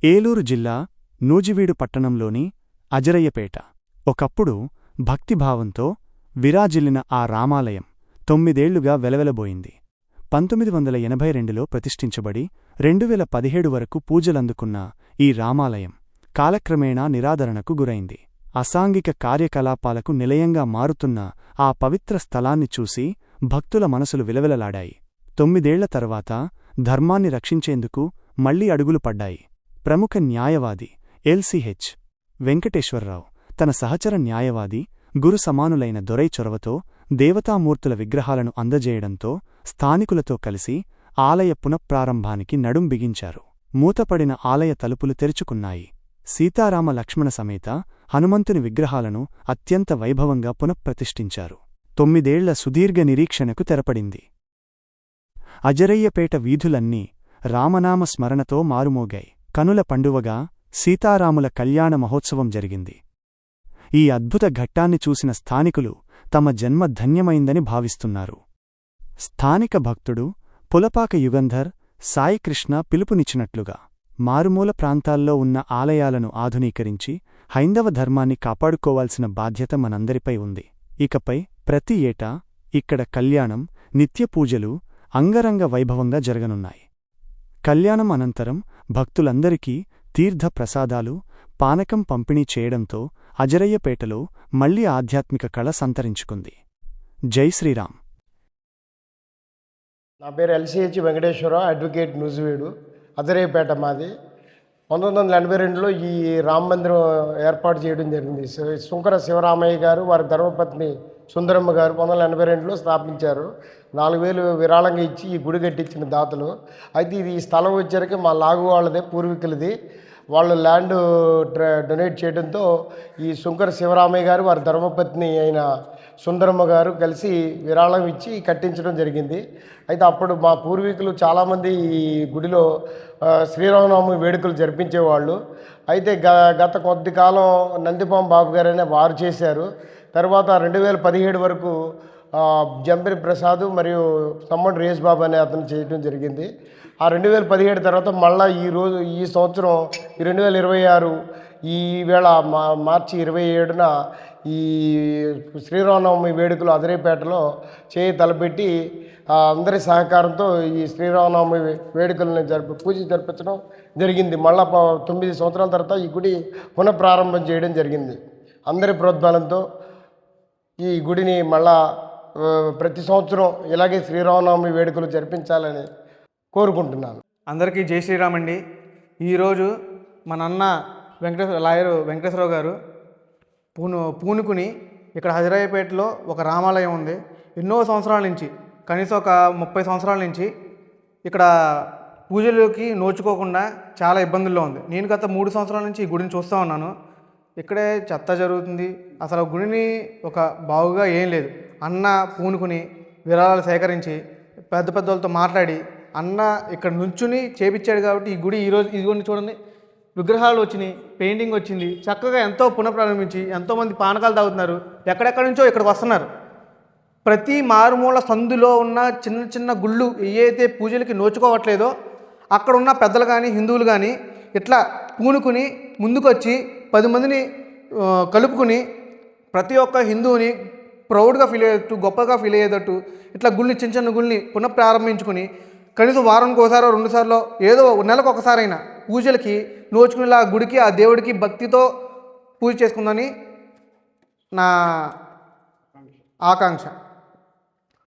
ఏలూరు జిల్లా నూజివీడు పట్టణంలోని అజరయ్యపేట ఒకప్పుడు భక్తిభావంతో విరాజిల్లిన ఆ రామాలయం 9 ఏళ్లుగా వెలవెలబోయింది. 1982లో ప్రతిష్ఠించబడి 2017 వరకు పూజలందుకున్న ఈ రామాలయం కాలక్రమేణా నిరాదరణకు గురైంది. అసాంఘిక కార్యకలాపాలకు నిలయంగా మారుతున్న ఆ పవిత్ర స్థలాన్ని చూసి భక్తుల మనసులు విలవిలలాడాయి. 9 ఏళ్ల తర్వాత ధర్మాన్ని రక్షించేందుకు మళ్లీ అడుగులు పడ్డాయి. ప్రముఖ న్యాయవాది ఎల్.సి.హెచ్. వెంకటేశ్వరరావు తన సహచర న్యాయవాది గురు సమానులైన దొరై చొరవతో దేవతామూర్తుల విగ్రహాలను అందజేయడంతో స్థానికులతో కలిసి ఆలయ పునఃప్రారంభానికి నడుం బిగించారు. మూతపడిన ఆలయ తలుపులు తెరుచుకున్నాయి. సీతారామ లక్ష్మణ సమేత హనుమంతుని విగ్రహాలను అత్యంత వైభవంగా పునఃప్రతిష్ఠించారు. 9 ఏళ్ల సుదీర్ఘ నిరీక్షణకు తెరపడింది. అజరయ్యపేట వీధులన్నీ రామనామ స్మరణతో మారుమోగాయి. కనుల పండువగా సీతారాముల కళ్యాణ మహోత్సవం జరిగింది. ఈ అద్భుత ఘట్టాన్ని చూసిన స్థానికులు తమ జన్మ ధన్యమైందని భావిస్తున్నారు. స్థానిక భక్తుడు పులపాక యుగంధర్ సాయికృష్ణ పిలుపునిచ్చినట్లుగా మారుమూల ప్రాంతాల్లో ఉన్న ఆలయాలను ఆధునీకరించి హైందవ ధర్మాన్ని కాపాడుకోవాల్సిన బాధ్యత మనందరిపై ఉంది. ఇకపై ప్రతి ఏటా ఇక్కడ కళ్యాణం, నిత్యపూజలు అంగరంగ వైభవంగా జరగనున్నాయి. కళ్యాణం అనంతరం భక్తులందరికీ తీర్థ ప్రసాదాలు, పానకం పంపిణీ చేయడంతో అజరయ్యపేటలో మళ్లీ ఆధ్యాత్మిక కళ సంతరించుకుంది. జై శ్రీరామ్. నా పేరు ఎల్.సి.హెచ్. వెంకటేశ్వరరావు, అడ్వకేట్, నూజివీడు, అజరయ్యపేట మాది. 1982లో ఈ రామ మందిరం ఏర్పాటు చేయడం జరిగింది. శుంకర శివరామయ్య గారు, వారి ధర్మపత్ని సుందరమ్మ గారు 1982లో స్థాపించారు. 4,000 విరాళంగా ఇచ్చి ఈ గుడి కట్టించిన దాతలు. అయితే ఇది ఈ స్థలం వచ్చరికి మా లాగు వాళ్ళదే, పూర్వీకులది. వాళ్ళు ల్యాండ్ డొనేట్ చేయడంతో ఈ శుంకర శివరామయ్య గారు, వారి ధర్మపత్ని అయిన సుందరమ్మ గారు కలిసి విరాళం ఇచ్చి కట్టించడం జరిగింది. అయితే అప్పుడు మా పూర్వీకులు చాలామంది ఈ గుడిలో శ్రీరామనవమి వేడుకలు జరిపించేవాళ్ళు. అయితే గత కొద్ది కాలం నందిపాం బాబు గారనే వారు చేశారు. తర్వాత 2017 వరకు జంపిరి ప్రసాద్ మరియు సమ్మడి రేస్ బాబు అనే అతను చేయడం జరిగింది. ఆ 2017 తర్వాత మళ్ళీ ఈ సంవత్సరం 2026 ఈ వేళ మార్చి 27న ఈ శ్రీరామనవమి వేడుకలు అజరయ్యపేటలో తలపెట్టి అందరి సహకారంతో ఈ శ్రీరామనవమి వేడుకలను పూజ జరిపించడం జరిగింది. మళ్ళా 9 సంవత్సరాల తర్వాత ఈ గుడి పునఃప్రారంభం చేయడం జరిగింది. అందరి ప్రోద్బలంతో ఈ గుడిని మళ్ళా ప్రతి సంవత్సరం ఇలాగే శ్రీరామనవమి వేడుకలు జరిపించాలని కోరుకుంటున్నాను. అందరికీ జై శ్రీరామ్ అండి. ఈరోజు మన అన్న లాయరు వెంకటేశ్వరరావు గారు పూనుకుని ఇక్కడ అజరయ్యపేటలో ఒక రామాలయం ఉంది. ఎన్నో సంవత్సరాల నుంచి, కనీసం ఒక 30 సంవత్సరాల నుంచి ఇక్కడ పూజలకి నోచుకోకుండా చాలా ఇబ్బందుల్లో ఉంది. నేను గత 3 సంవత్సరాల నుంచి ఈ గుడిని చూస్తూ ఉన్నాను. ఇక్కడే చెత్త జరుగుతుంది. అసలు గుడిని ఒక బాగుగా ఏం లేదు. అన్న పూనుకుని విరాళాలు సేకరించి పెద్ద పెద్దలతో మాట్లాడి అన్న ఇక్కడ నుంచుని చేపించాడు కాబట్టి ఈ గుడి ఈరోజు ఇదిగోండి చూడండి, విగ్రహాలు వచ్చినాయి, పెయింటింగ్ వచ్చింది, చక్కగా ఎంతో పునఃప్రారంభించి ఎంతోమంది పానకాలు తాగుతున్నారు. ఎక్కడెక్కడి నుంచో ఇక్కడికి వస్తున్నారు. ప్రతి మారుమూల సందులో ఉన్న చిన్న చిన్న గుళ్ళు ఏవైతే పూజలకి నోచుకోవట్లేదో అక్కడ ఉన్న పెద్దలు కానీ హిందువులు కానీ ఇట్లా పూనుకుని ముందుకొచ్చి 10 మందిని కలుపుకుని ప్రతి ఒక్క హిందువుని ప్రౌడ్గా ఫీల్ అయ్యేటట్టు, గొప్పగా ఫీల్ అయ్యేటట్టు ఇట్లా గుళ్ళని, చిన్న చిన్న గుళ్ళని పునఃప్రారంభించుకుని కనీసం వారానికి ఒకసారో 2 సార్లు ఏదో నెలకు ఒకసారైనా పూజలకి నోచుకునేలా గుడికి, ఆ దేవుడికి భక్తితో పూజ చేసుకుందని నా ఆకాంక్ష.